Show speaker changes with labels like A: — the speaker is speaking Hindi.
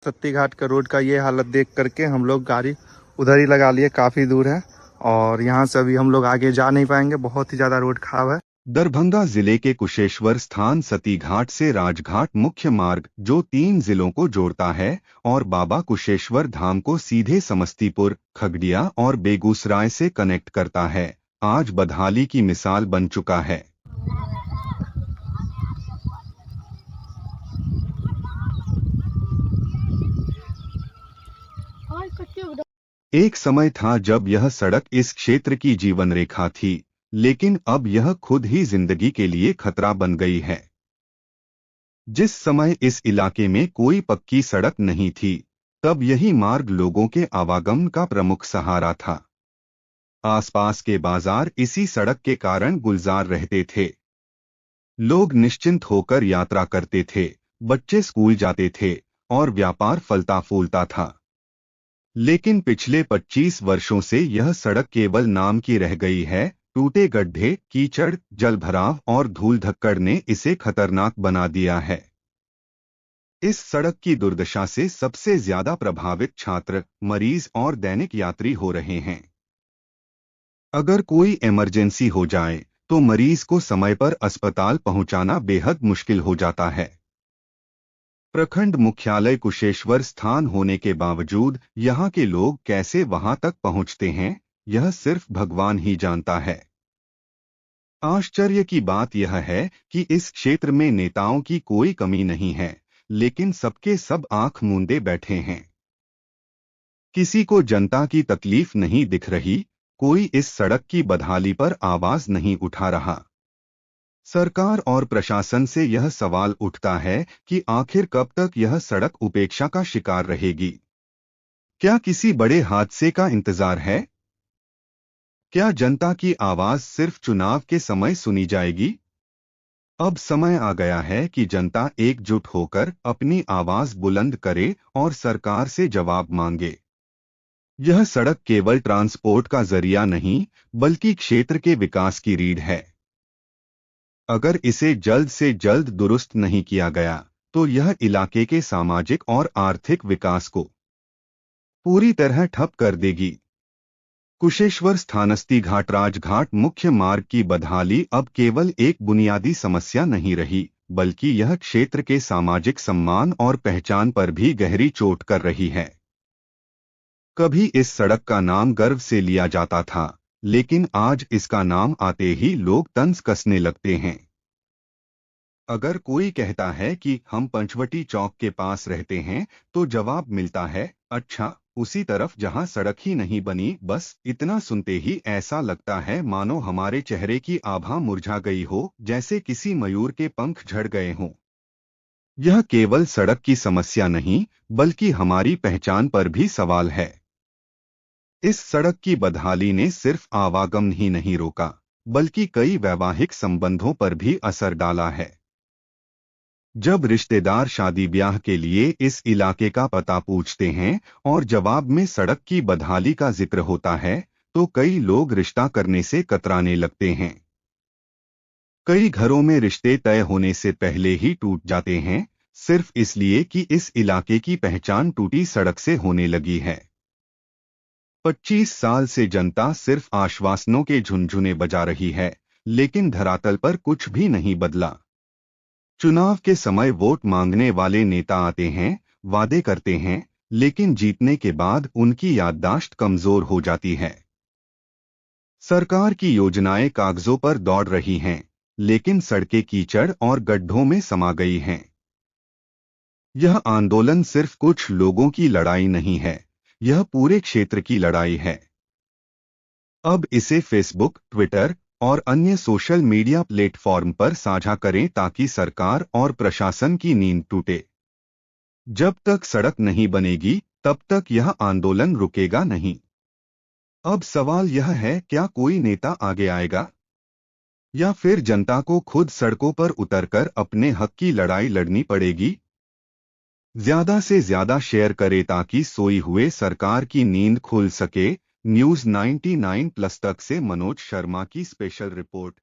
A: सत्ती घाट का रोड का ये हालत देख करके हम लोग गाड़ी उधर ही लगा लिए, काफ़ी दूर है और यहाँ से अभी हम लोग आगे जा नहीं पाएंगे, बहुत ही ज़्यादा रोड खराब है।
B: दरभंगा जिले के कुशेश्वर स्थान सती घाट से राजघाट मुख्य मार्ग जो 3 जिलों को जोड़ता है और बाबा कुशेश्वर धाम को सीधे समस्तीपुर, खगड़िया और बेगूसराय से कनेक्ट करता है, आज बदहाली की मिसाल बन चुका है। एक समय था जब यह सड़क इस क्षेत्र की जीवन रेखा थी, लेकिन अब यह खुद ही जिंदगी के लिए खतरा बन गई है। जिस समय इस इलाके में कोई पक्की सड़क नहीं थी, तब यही मार्ग लोगों के आवागमन का प्रमुख सहारा था। आसपास के बाजार इसी सड़क के कारण गुलजार रहते थे। लोग निश्चिंत होकर यात्रा करते थे, बच्चे स्कूल जाते थे और व्यापार फलता फूलता था। लेकिन पिछले 25 वर्षों से यह सड़क केवल नाम की रह गई है। टूटे गड्ढे, कीचड़, जलभराव और धूल धक्कड़ ने इसे खतरनाक बना दिया है। इस सड़क की दुर्दशा से सबसे ज्यादा प्रभावित छात्र, मरीज और दैनिक यात्री हो रहे हैं। अगर कोई इमरजेंसी हो जाए तो मरीज को समय पर अस्पताल पहुंचाना बेहद मुश्किल हो जाता है। प्रखंड मुख्यालय कुशेश्वर स्थान होने के बावजूद यहाँ के लोग कैसे वहां तक पहुंचते हैं, यह सिर्फ भगवान ही जानता है। आश्चर्य की बात यह है कि इस क्षेत्र में नेताओं की कोई कमी नहीं है, लेकिन सबके सब आंख मूंदे बैठे हैं। किसी को जनता की तकलीफ नहीं दिख रही, कोई इस सड़क की बदहाली पर आवाज नहीं उठा रहा। सरकार और प्रशासन से यह सवाल उठता है कि आखिर कब तक यह सड़क उपेक्षा का शिकार रहेगी? क्या किसी बड़े हादसे का इंतजार है? क्या जनता की आवाज सिर्फ चुनाव के समय सुनी जाएगी? अब समय आ गया है कि जनता एकजुट होकर अपनी आवाज बुलंद करे और सरकार से जवाब मांगे। यह सड़क केवल ट्रांसपोर्ट का जरिया नहीं, बल्कि क्षेत्र के विकास की रीढ़ है। अगर इसे जल्द से जल्द दुरुस्त नहीं किया गया, तो यह इलाके के सामाजिक और आर्थिक विकास को पूरी तरह ठप कर देगी। कुशेश्वर स्थानस्थी घाट राजघाट मुख्य मार्ग की बदहाली अब केवल एक बुनियादी समस्या नहीं रही, बल्कि यह क्षेत्र के सामाजिक सम्मान और पहचान पर भी गहरी चोट कर रही है। कभी इस सड़क का नाम गर्व से लिया जाता था, लेकिन आज इसका नाम आते ही लोग तंज कसने लगते हैं। अगर कोई कहता है कि हम पंचवटी चौक के पास रहते हैं, तो जवाब मिलता है, अच्छा, उसी तरफ जहां सड़क ही नहीं बनी। बस इतना सुनते ही ऐसा लगता है मानो हमारे चेहरे की आभा मुरझा गई हो, जैसे किसी मयूर के पंख झड़ गए हों। यह केवल सड़क की समस्या नहीं, बल्कि हमारी पहचान पर भी सवाल है। इस सड़क की बदहाली ने सिर्फ आवागमन ही नहीं रोका, बल्कि कई वैवाहिक संबंधों पर भी असर डाला है। जब रिश्तेदार शादी ब्याह के लिए इस इलाके का पता पूछते हैं और जवाब में सड़क की बदहाली का जिक्र होता है, तो कई लोग रिश्ता करने से कतराने लगते हैं। कई घरों में रिश्ते तय होने से पहले ही टूट जाते हैं, सिर्फ इसलिए कि इस इलाके की पहचान टूटी सड़क से होने लगी है। 25 साल से जनता सिर्फ आश्वासनों के झुनझुने बजा रही है, लेकिन धरातल पर कुछ भी नहीं बदला। चुनाव के समय वोट मांगने वाले नेता आते हैं, वादे करते हैं, लेकिन जीतने के बाद उनकी याददाश्त कमजोर हो जाती है। सरकार की योजनाएं कागजों पर दौड़ रही हैं, लेकिन सड़कें कीचड़ और गड्ढों में समा गई हैं। यह आंदोलन सिर्फ कुछ लोगों की लड़ाई नहीं है, यह पूरे क्षेत्र की लड़ाई है। अब इसे फेसबुक, ट्विटर और अन्य सोशल मीडिया प्लेटफॉर्म पर साझा करें ताकि सरकार और प्रशासन की नींद टूटे। जब तक सड़क नहीं बनेगी, तब तक यह आंदोलन रुकेगा नहीं। अब सवाल यह है, क्या कोई नेता आगे आएगा, या फिर जनता को खुद सड़कों पर उतरकर अपने हक की लड़ाई लड़नी पड़ेगी? ज्यादा से ज्यादा शेयर करें ताकि सोई हुए सरकार की नींद खुल सके। न्यूज़ 99+ तक से मनोज शर्मा की स्पेशल रिपोर्ट।